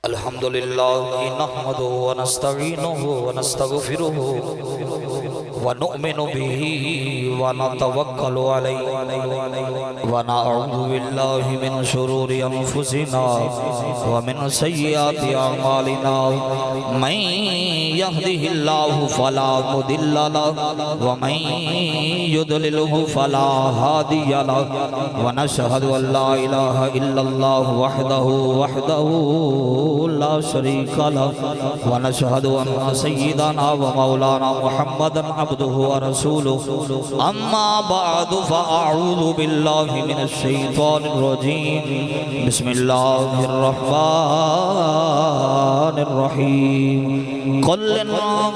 الحمد لله نحمده ونستعينه ونستغفره ونؤمن به ونتوكل عليه ونعوذ بالله من شرور أنفسنا ومن سيئات أعمالنا من يهده الله فلا مضل له ومن يضلله فلا هادي له ونشهد أن لا إله إلا الله وحده لا شريك له ونشهد أن سيدنا ومولانا محمدا عبده ورسوله أما بعد فأعوذ بالله من الشيطان الرجيم بسم الله الرحمن الرحيم قل إن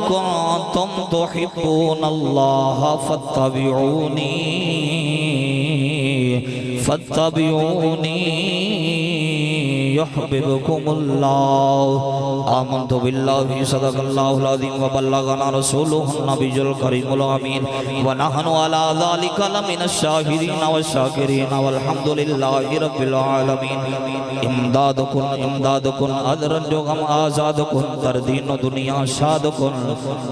كنتم تحبون الله فاتبعوني يحببكم الله آمنت بالله صدق الله العظيم وبلغنا رسوله النبي الكريم الأمين ونحن على ذلك لمن الشاهدين والشاكرين والحمد لله رب العالمين امدادكم ادرن جو غم آزادكم در دین و دنیا شادکن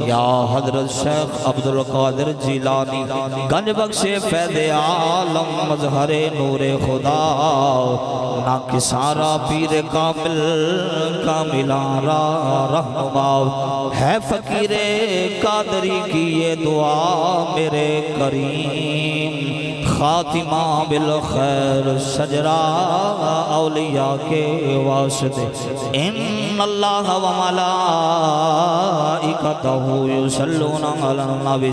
یا حضرت شیخ عبدالقادر جیلانی گنج بخش فیض عالم مظہر نور خدا نا کسارا پیر کامل کاملارا رہنما ہے فقیر قادری کی یہ دعا میرے کریم خاتمہ بالخیر شجرہ اولیاء کے واسطے ان اللہ و ملائکتہ یصلون علی النبی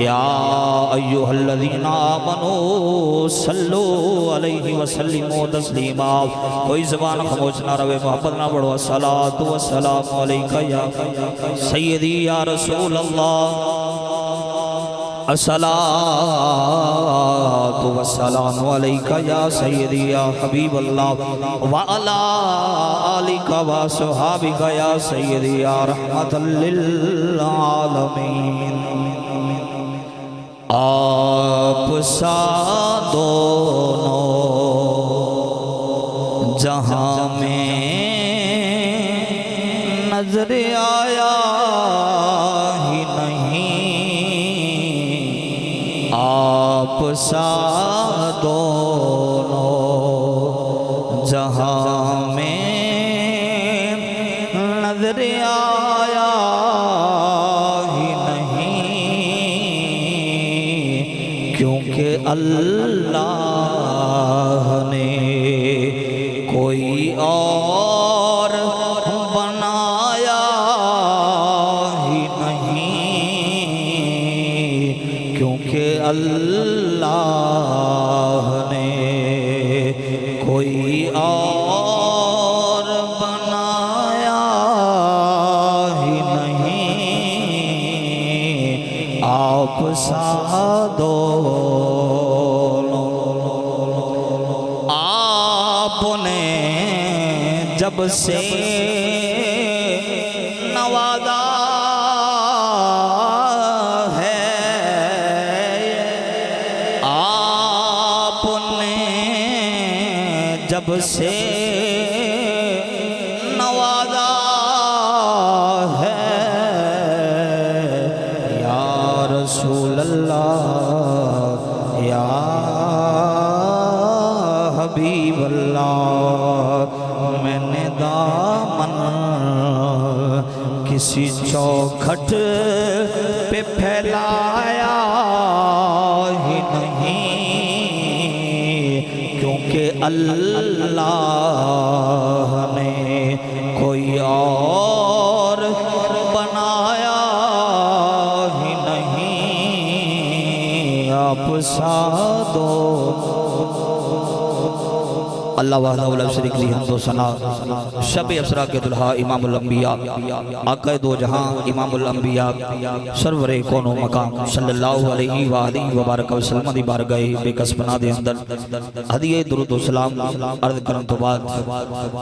یا ایہا الذین آمنوا صلو علیہ وسلموا تسلیما کوئی زبان خاموش نہ رہے محبت نہ بڑھو الصلاۃ والسلام علیکہ یا سیدی یا رسول اللہ الصلاة والسلام علیکہ یا سیدی یا حبیب اللہ وعلا آلکہ وصحابکہ یا سیدی یا رحمت للعالمین آپ سا دونوں جہاں میں نظر آیا ہی نہیں آپ سا دونوں جہاں میں نظر آیا ہی نہیں کیونکہ اللہ نے کوئی اور بنایا ہی نہیں کیونکہ اللہ نے کوئی اور بنایا ہی نہیں آپ سا دونوں آپ نے جب سے نوازا جب سے نوازا ہے یا رسول اللہ یا حبیب اللہ میں نے دامن کسی چوکھٹ پہ پھیلایا ہی نہیں کیونکہ اللہ نے کوئی اور بنایا ہی نہیں آپ سا دو اللہ وحدہ لا شریک لہ حمد و ثنا شب اسرا کے دلہا امام الانبیاء آقا دو جہاں امام الانبیاء سرور کون و مقام صلی اللہ علیہ وآلہ وبارک وسلم دی بارگاہ بے کسبنا دے اندر ہدیہ درود و سلام عرض کرن تو بعد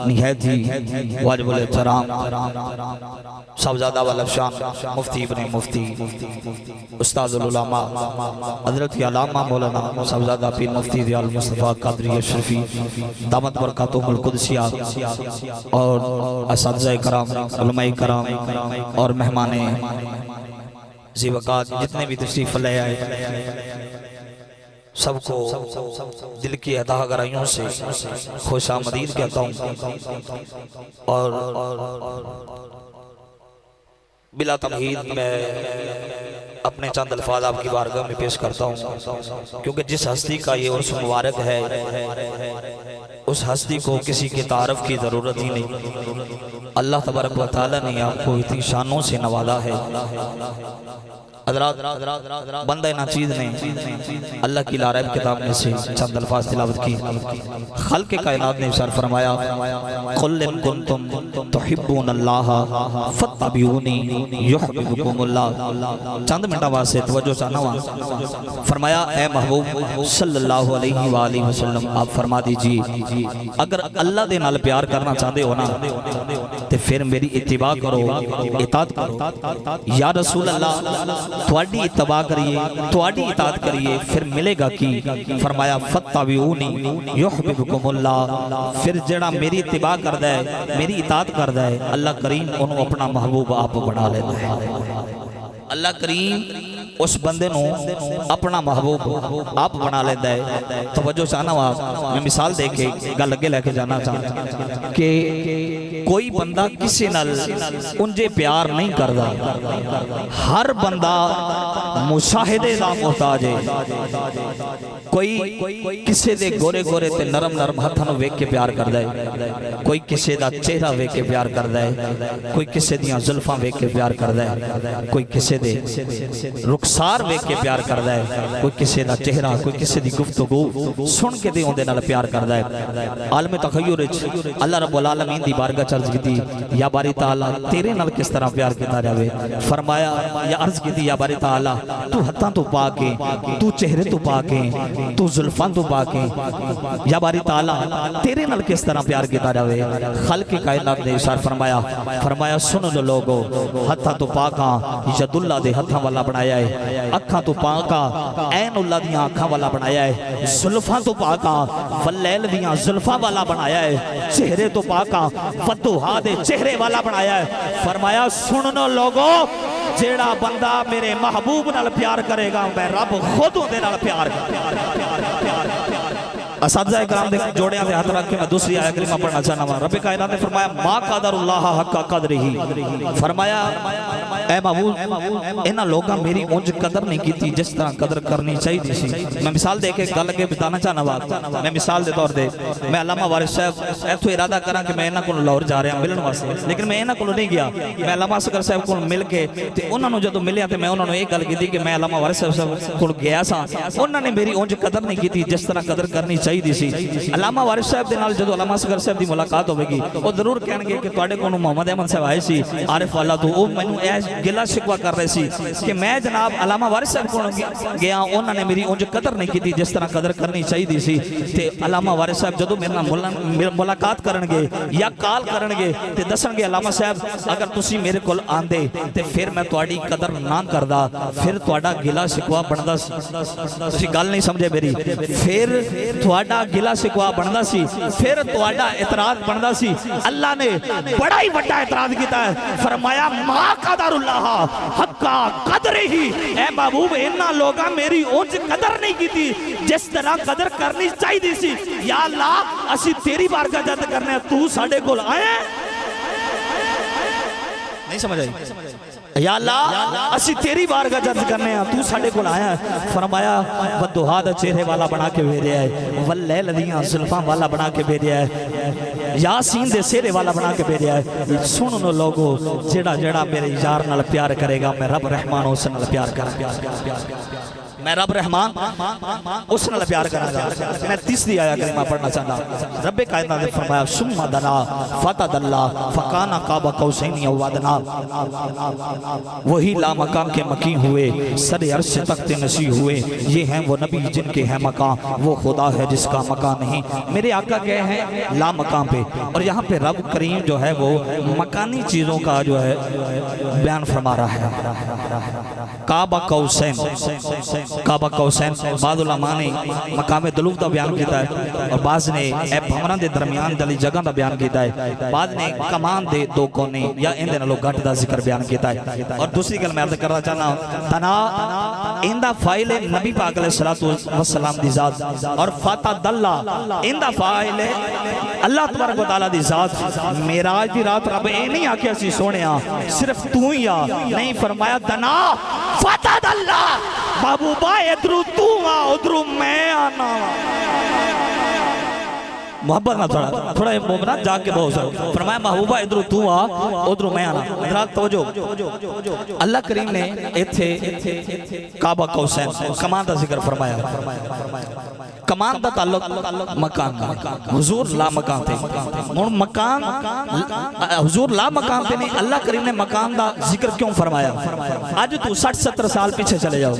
نہایت ہی واجب الاحترام صاحبزادہ والافشان مفتی ابن مفتی استاد العلماء حضرت علامہ مولانا صاحبزادہ پیر مفتی دیال مصطفیٰ قادری اشرفی دامت برکاتہم القدسیہ اور اساتذہ کرام، علماء کرام اور مہمان ذی وقار جتنے بھی تشریف لے آئے، سب کو دل کی عطا گرائیوں سے خوش آمدید کہتا ہوں اور بلا تمہید میں اپنے چند الفاظ آپ کی بارگاہ میں پیش کرتا ہوں، کیونکہ جس ہستی کا یہ عرس مبارک ہے اس ہستی کو کسی کی تعارف کی ضرورت ہی نہیں۔ اللہ تبارک و تعالیٰ نے آپ کو اتنی شانوں سے نوازا ہے۔ حضرات بندہ ناچیز نے اللہ کی لا ریب کتاب میں سے چند الفاظ تلاوت کی۔ خلق کائنات نے ارشاد فرمایا قل ان کنتم تحبون اللہ فاتبعونی یحببکم اللہ۔ چند منٹہ واسطے توجہ چاہنا ہوا، فرمایا اے محبوب صلی اللہ علیہ وآلہ وسلم آپ فرما دیجئے اگر اللہ دے نال پیار کرنا چاہتے ہو نا تو پھر میری اتباع کرو، اطاعت کرو۔ یا رسول اللہ تواڈی اتباع کریے، تواڈی اطاعت کریے، پھر ملے گا کی؟ فرمایا فاتبعونی یحببکم اللہ۔ پھر جڑا میری اتباع کردا ہے، میری اطاعت کردا ہے، اللہ کریم انہوں اپنا محبوب آپ بنا لیتا ہے۔ اللہ کریم اس بندے نو اپنا محبوب آپ بنا لیتا ہے۔ توجہ چاہنا ہوا، میں مثال دے کے گل لگے لے کے جانا چاہتا کہ کوئی بندہ کسی نال انجے پیار نہیں کردا، ہر بندہ مشاہدے دا محتاج ہے۔ کوئی کسی دے گورے گورے تے نرم نرم ہتھاں نوں ویکھ کے پیار کردا ہے، کوئی کسی دا چہرہ ویکھ کے پیار کردا ہے، کوئی کسی دیاں زلفاں ویکھ کے پیار کردا ہے، کوئی کسی دے رخسار ویکھ کے پیار کردا ہے، کوئی کسی دا چہرہ، کوئی کسی دی گفتگو سن کے دے اوندے نال پیار کردا ہے۔ عالم تخیل وچ اللہ رب العالمین دی بارگاہ عرض کیتی یا باری تعالی تیرے نال کس طرح پیار کیتا جاوے؟ فرمایا یا عرض کیتی یا باری تعالی تو ہتھاں تو پا کے، تو چہرے تو پا کے، تو زلفاں تو پا کے، یا باری تعالی تیرے نال کس طرح پیار کیتا جاوے؟ خلق کائنات نے ارشاد فرمایا سن لو لوگو ہتھاں تو پاکاں ید اللہ دے ہتھاں والا بنایا ہے، اکھاں تو پاکاں عین اللہ دیاں اکھاں والا بنایا ہے، زلفاں تو پاکاں واللیل دیاں زلفاں والا بنایا ہے، چہرے تو پاکاں ودوہا دے چہرے والا بنایا ہے۔ فرمایا سنو لوگو جیڑا بندہ میرے محبوب نال پیار کرے گا میں رب خود اندے نال پیار کرے۔ اساتذہ کرام دے جوڑیاں دے ہاتھ رکھ کے میں دوسری آیت کریمہ پڑھنا چاہنا ہوں۔ رب کائنات نے فرمایا ما قدر اللہ حق قدرہ، فرمایا اے محبوب انہاں لوگاں میری اونج قدر نہیں کیتی جس طرح قدر کرنی چاہیے سی۔ میں مثال دے کے گل کے بتانا چاہنا ہوں، میں مثال دے طور دے میں علامہ وارث صاحب ایتھوں ارادہ کراں کہ میں انہاں کول لاہور جا رہا ملن واسطے، لیکن میں انہاں کول نہیں گیا۔ میں علامہ اصغر صاحب کول مل کے تے انہاں نوں جدوں ملیا تے میں انہاں نوں یہ گل کیتی کہ میں علامہ وارث صاحب کول گیا سا، انہاں نے میری اونج قدر نہیں کیتی جس طرح قدر کرنی چاہیے سی۔ علامہ وارث صاحب دے نال جدوں علامہ اصغر صاحب دی ملاقات ہوے گی او ضرور کہن گے کہ تواڈے کولوں محمد احمد صاحب آئے سی عارف والا، تو او مینوں ایس گلا شکوا کر رہے سی کہ میں جناب علامہ وارث صاحب کول گیا، انہاں نے میری اونج قدر نہیں کیتی جس طرح قدر کرنی چاہیے سی۔ تے علامہ وارث صاحب جدوں میرے نال ملاقات کرن گے یا کال کرن گے تے دسن گے علامہ صاحب اگر تسی میرے کول آندے تے پھر میں تواڈی قدر نہ کردا، پھر تواڈا گلا شکوا بندا سی۔ تسی گل نہیں سمجھے میری، پھر تواڈا گلا شکوا بندا سی، پھر تواڈا اعتراض بندا سی۔ اللہ نے بڑا ہی بڑا اعتراض کیتا ہے، فرمایا ما قدر اللہ حق قدرہ، اے محبوب انہاں لوگاں میری اونج قدر نہیں کیتی جس طرح قدر کرنی چاہیے سی۔ یا اللہ اسی تیری بارگاہ جد کرنے تو ساڈے کول آئے نہیں سمجھ آئی؟ یا اللہ اسی تیری بارگاہ جد کرنے ہیں تو ساڑے کو آیا ہے۔ فرمایا ودوہا دا چہرے والا بنا کے بھیجیا ہے، واللیل دیاں زلفاں والا بنا کے بھیجیا ہے، یاسین دے سیرے والا بنا کے بھیجیا ہے۔ سنو لوگو جڑا جڑا میرے یار نال پیار کرے گا میں رب رحمان اس نال پیار کروں، میں رب رحمان اس نال پیار کروں گا۔ میں تیسری آیت کریمہ پڑھنا چاہتا ہوں۔ رب کائنات نے فرمایا ثم دنا فتدلا فکان قاب قوسین او ادنی، وہی لا مقام کے مکین ہوئے سر عرش تخت نشی ہوئے، یہ ہیں وہ نبی جن کے ہیں مقام، وہ خدا ہے جس کا مکان نہیں۔ میرے آقا گئے ہیں لا مقام پہ، اور یہاں پہ رب کریم جو ہے وہ مکانی چیزوں کا جو ہے بیان فرما رہا ہے۔ قاب قوسین کعبہ قوسین بعض علماء نے مقام دلوف دا بیان کیتا ہے اور بعض نے اے بھمران دے درمیان دلی جگہ دا بیان کیتا ہے بعض نے کمان دے دو کونے یا ان دے نالوں گھٹ دا ذکر بیان کیتا ہے اور دوسری گل میں عرض کرنا چاہنا تنا اندہ فائل نبی پاک علیہ السلام دی ذات اور فاتح دلہ اندہ فائل اللہ تبارک و تعالیٰ دی ذات میراج دی رات رب اے نہیں آکے اسی سونے صرف تو ہی نہیں فرمایا دنا فاتح دلہ محبوبہ ادرو تو ادرو میں آنا محبت نہ تھوڑا مومنہ جا کے بہت سارا فرمایا محبوبہ ادرو تو ادرو میں آنا حضرات توجہ اللہ کریم نے ایتھے کعبہ قوسین کمان دا ذکر فرمایا کمان دا تعلق مکان حضور لا مکان تھے مکان حضور لا مکان تھے نہیں اللہ کریم نے مکان دا ذکر کیوں فرمایا آج تو 60-70 سال پیچھے چلے جاؤ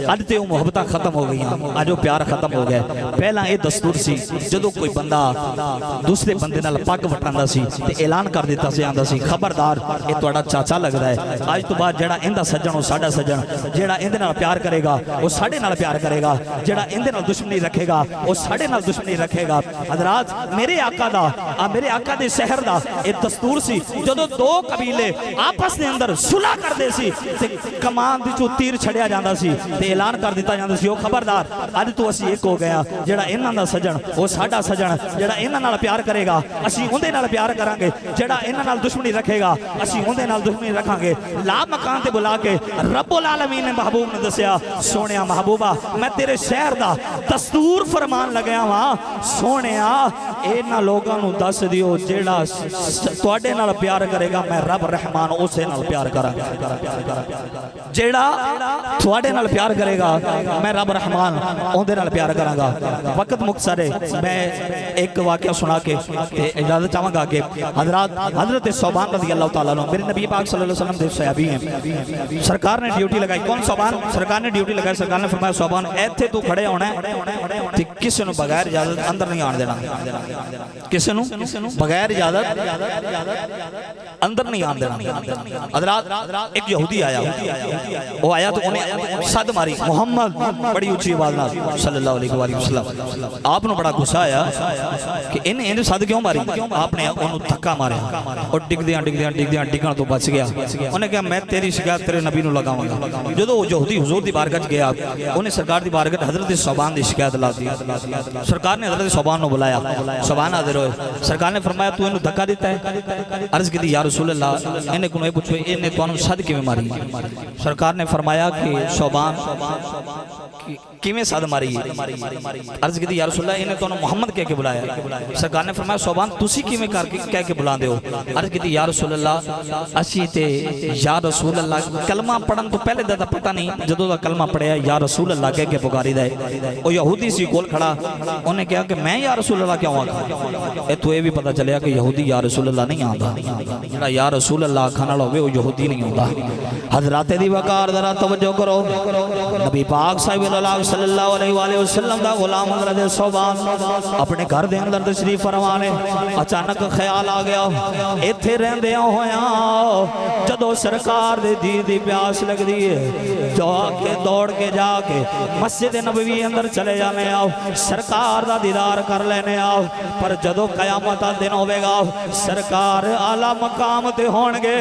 آج تے وہ محبتہ ختم ہو گئی ہیں آج وہ پیار ختم ہو گئے پہلا یہ دستور سی جدو کوئی بندہ دوسرے بندے نال پاک وٹاندہ سی تے اعلان کر دیتا سی آندہ سی خبردار یہ توڑا چاچا لگ رہا ہے آج تو بعد جڑا اندہ سجن ہو ساڑا سجن جڑا اندے نال پیار کرے گا وہ ساڑے نال پیار کرے گا جڑا اندے نال دشمنی رکھے گا وہ ساڑے نال دشمنی رکھے گا حضرات میرے آقا دے شہر دا ایک دستور سی جدو دو قبیلے آپس نے اندر صلح کر دے سی تے کمان دی چو تیر چھڑیا جاندہ سی تے اعلان کر دیتا جاندہ سی وہ خبردار آج تو اسی ایک ہو گیا جڑا انہاں دا سجن وہ ساڑا سجن جڑا انہاں نال پیار کرے گا اسی اندے نال پیار کرانگے جڑا انہاں نال دشمنی رکھے گا اسی اندے نال دشمنی رکھانگے لا مکان تے بلا کے رب العالمین نے محبوب نے دسیا سونیا محبوبہ میں تیرے شہر دا دستور فرمان لگیا وہاں سونیا اینا لوگاں نو دس دیو جیڑا توڑے نال پیار کرے گا میں رب رحمان اسے نال پیار کرا جیڑا توڑے نال پیار کرے گا میں رب رحمان اندے نال پیار کرا گا وقت مختصر ہے میں ایک واقعہ سنا کے اجازت چاہوں گا کہ حضرت صوبان رضی اللہ تعالیٰ عنہ میرے نبی پاک صلی اللہ علیہ وسلم دے صحابی ہیں سرکار نے ڈیوٹی لگائی کون صوبان سرکار نے ڈیوٹی لگائی سرکار نے فرمایا صوبان ایتھے تو کھڑے ہونا ہے کسی نو بغیر اجازت اندر نہیں آن دینا کسی نو بغیر اجازت اندر نہیں آن دینا حضرات ایک یہودی آیا وہ آیا تو انہیں صد ماری محمد بڑی اچھی آواز نہ صلی اللہ علیہ وآلہ وسلم آپ نے بڑا غصہ آیا کہ انہیں صد کیوں ماری آپ نے انہوں دھکا ماریا اور ڈگدیاں تو بچ گیا انہیں کہا میں تیری شکایت تیرے نبی نو لگاؤں گا جدو یہودی حضور دی بارگاہ گیا انہیں سرکار دی بارگاہ حضرت صوبان دی شکایت لا دی سرکار نے حضرت صوبان نو بلایا صوبان حاضر ہوئے سرکار نے فرمایا تو انہوں دھکا دیتا ہے عرض کی دی یا رسول اللہ انہیں کنویں پوچھو انہیں تو انہوں صد کیوں ماری سرکار نے فرمایا کہ صوبان کیویں صد ماری عرض کی دی یا رسول اللہ انہیں تو انہوں محمد کہہ کے بلایا سرکار نے فرمایا صوبان تسی کیویں کہہ کے بلان دے ہو عرض کی دی یا رسول اللہ اسی تے یا رسول اللہ کلمہ پڑھن تو پہلے دا پتہ نہیں جدو دا کلمہ پڑھیا یا رسول اللہ کہہ کے پکاری دے وہ یہودی سی کول کھڑا انہیں کہا کہ میں یا رسول اللہ کیوں آگا اے تو یہ بھی پتہ چلیا کہ یہودی یا رسول اللہ نہیں آندا یا رسول اللہ کھانا لوگے وہ یہودی نہیں ہوتا حضرات دی وقار ذرا توجہ کرو نبی پاک صاحب اللہ صلی اللہ علیہ وآلہ وسلم دا غلام حضرت صوبان اپنے گھر دے اندر تشریف فرمانے اچانک خیال آ گیا ایتھے رہندے ہویاں جدو سرکار دے دی پیاس لگ دی ہے جو آکے دوڑ کے جا کے مسجد نبوی اندر چلے جانے آؤ سرکار دا دیدار کر لینے آؤ پر جدو قیامت دن ہوئے گا سرکار اعلیٰ مقام تے ہونگے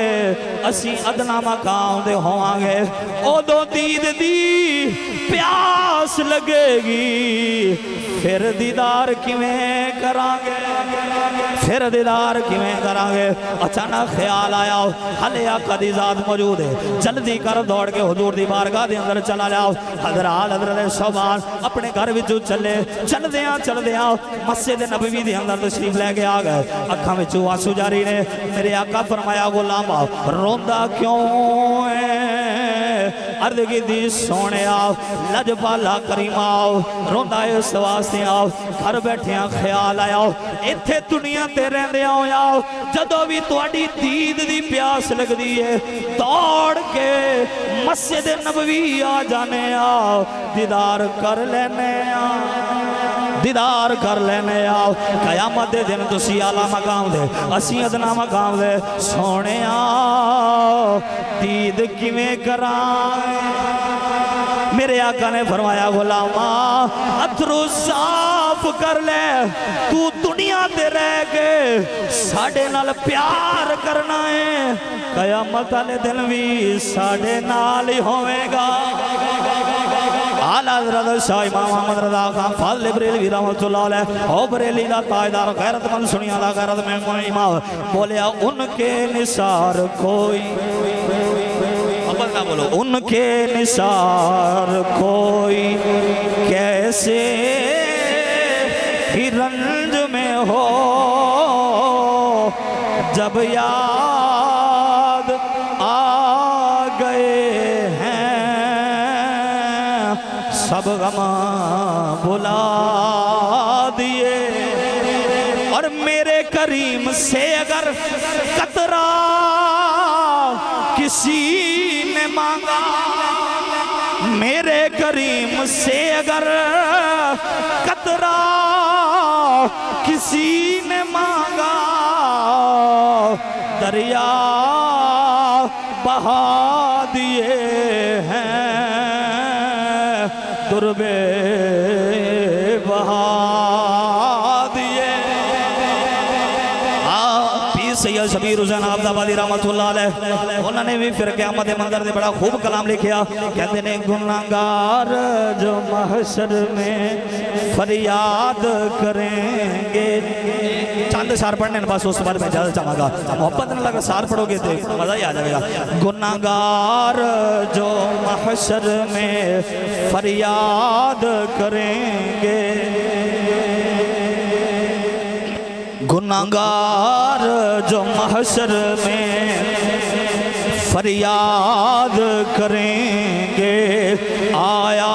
اسی ادنا مقام تے ہونگے او دو دید دی پیاس لگے گی پھر دیدار کیویں کرانگے پھر دیدار کیویں کرانگے اچانک خیال آیا حلے آقا دی ذات موجود ہے جلدی کر دوڑ کے حضور دی بارگاہ دے اندر چلا جاؤ حضرت صوبان اپنے گھر وچوں چل دیاں مسجد نبوی دے اندر تشریف لے کے آ گئے اکھاں وچوں آنسو جاری نے میرے آقا فرمایا غلام روندا کیوں ہے عرض کی دی سونے آؤ لج بالا کریم آؤ روندا اس واسطے آؤ گھر بیٹھیاں خیال آیا ایتھے دنیا تے رہندے آؤ جدو بھی تواڈی دید دی پیاس لگ دی ہے دوڑ کے مسجد نبوی آ جانے آؤ دیدار کر لینے آؤ دیدار کر لینے آؤ قیامت دے دن تسی اعلیٰ مقام دے اسی ادنا مقام دے سونے آؤ دید کیویں کرائیں میرے آقا نے فرمایا غلامہ اتھرو صاف کر لے تو دنیا دے رہ کے ساڑھے نال پیار کرنا ہے قیامت والے دن بھی ساڑھے نال ہی ہوئے گا اعلیٰ حضرت شاہ امام محمد رضا خان فاضل بریلوی رحمت اللہ علیہ او بریلی دا تاجدار غیرت مند سنیا دا غیرت میں کون امام بولیا ان کے نثار کوئی بولو ان کے نثار کوئی کیسے ہی رنج میں ہو جب یاد آ گئے ہیں سب غم بلا دیے اور میرے کریم سے اگر قطرہ کسی مانگا میرے کریم سے اگر قطرہ کسی نے مانگا دریا بہا دیے ہیں دربے بہا دیے سید شبیر حسین عبدالبادی رحمت اللہ علیہ انہوں نے بھی پھر قیامت منظر دے بڑا خوب کلام لکھیا کہتے ہیں گناہگار جو محشر میں فریاد کریں گے چاند سار پڑھنے بس اس بار میں جاتا چاہوں گا محبت نہیں لگا سار پڑھو گے تو مزہ ہی آ جائے گا گناہگار جو محشر میں فریاد کریں گے گناہگار جو محشر میں فریاد کریں گے آیا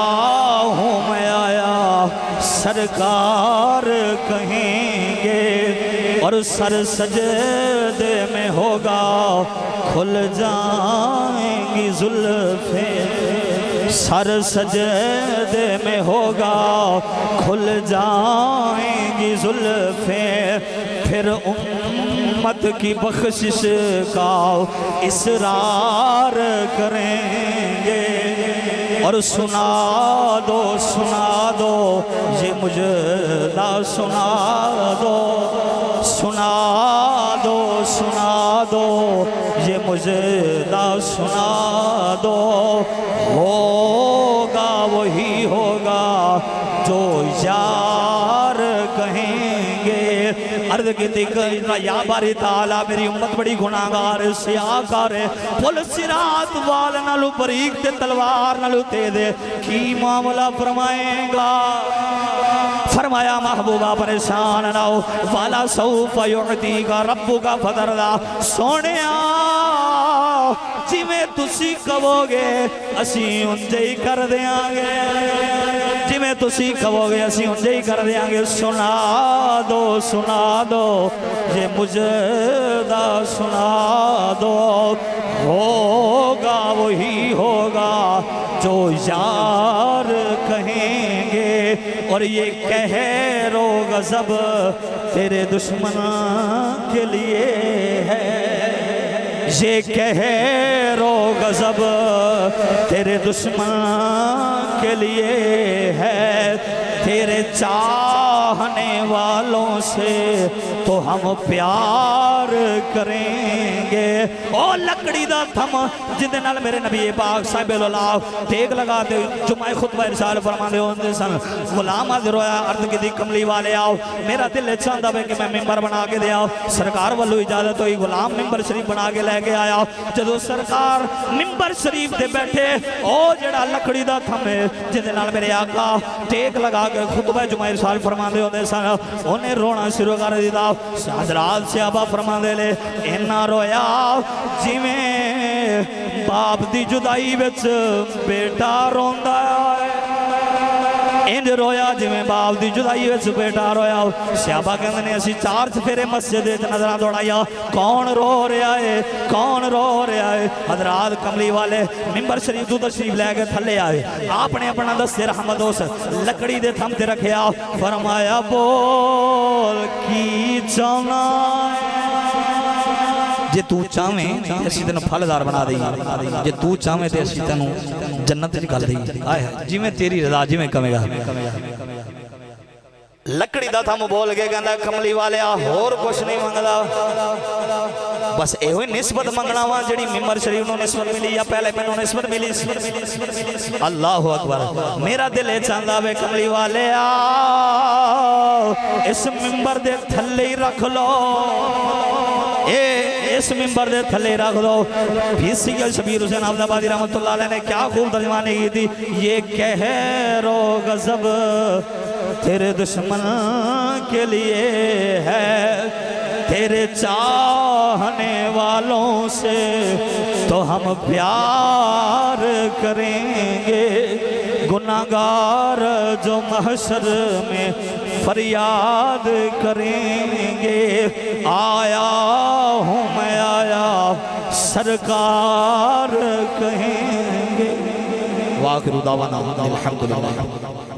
ہوں میں آیا سرکار کہیں گے اور سر سجدے میں ہوگا کھل جائیں گی زلفیں سر سجدے میں ہوگا کھل جائیں گی زلفیں پھر امت کی بخشش کا اصرار کریں گے اور سنا دو یہ مجدہ سنا دو یہ مجدہ سنا دو ہوگا وہی ہوگا جو یار کہیں گے عرض کی دیکھا یا باری تعالیٰ میری امت بڑی گناہگار سیاکار ہے پل سرات وال نلو بریک تے تلوار نلو تے دے کی معاملہ فرمائیں گا فرمایا محبوبہ پریشان نہ ہو والا سوف یعطی کا رب کا فدردہ سونے جی میں تسی کہو گے اسی انجے ہی کر دیاں گے جی میں تسی کہو گے اسی انجے ہی کر دیاں گے سنا دو یہ مجدہ سنا دو ہوگا وہی ہوگا جو یار کہیں گے اور یہ قہر و غضب تیرے دشمن کے لیے ہے یہ قہر و غضب تیرے دشمن کے لیے ہے تیرے چاہنے والوں سے تو ہم پیار کریں گے او لکڑی دا تھم جن نال میرے نبی پاک صاحب اللہ ٹیک لگا دے جمعہ خطبہ ارشاد فرماندے ہوندے سن غلام حاضر ہویا عرض کی دی کملی والے آؤ میرا دل چاہتا ہے کہ میں ممبر بنا کے دے آؤ سرکار والو اجازت ہوئی غلام ممبر شریف بنا کے لے کے آیا جدو سرکار ممبر شریف دے بیٹھے او جڑا لکڑی دا تھم ہے جن نال میرے آقا ٹیک لگا کے خطبہ جمعہ ارشاد فرماندے ہوندے سن انہیں رونا شروع کر دیتا حضرات سے آبا فرماندے لے اینا رویا جی میں باپ دی جدائی بچ بیٹا روندہ ہے انج رویا جی میں باپ دی جدائی وچ بیٹا رویا صحابہ کہندے نے اسی 4 چفیرے مسجد وچ نظراں دوڑایا کون رو رہا ہے کون رو رہا ہے حضرات کملی والے منبر شریف تو تشریف لے کے تھلے آئے آپ نے اپنا دستے رحمت اس لکڑی دے تھم تے رکھیا فرمایا بول کی چاہنا جے تو چاہویں اسی تینوں پھلدار بنا دیں جے تو چاہویں تے اسی تینوں جنت وچ گل دیں آئے جی میں تیری رضا جی میں کمے گا لکڑی دا تھم بول کے کہندا کملی والے اور کچھ نہیں منگدا بس اے ہوئی نسبت منگنا وا جڑی ممبر شریف نو نسبت ملی یا پہلے مینوں نسبت ملی اللہ اکبر میرا دل چاہندا وے کملی والے اس ممبر دے تھلے ہی رکھ لو اس ممبر دے تھلے رکھ دو بھی سید شبیر حسین عبد آبادی رحمت اللہ علیہ نے کیا خوب ترجمانی کی تھی یہ قہر و غضب تیرے دشمن کے لیے ہے تیرے چاہنے والوں سے تو ہم پیار کریں گے گناہگار جو محشر میں فریاد کریں گے آیا ہوں میں آیا سرکار کہیں گے وآخر دعوانا الحمدللہ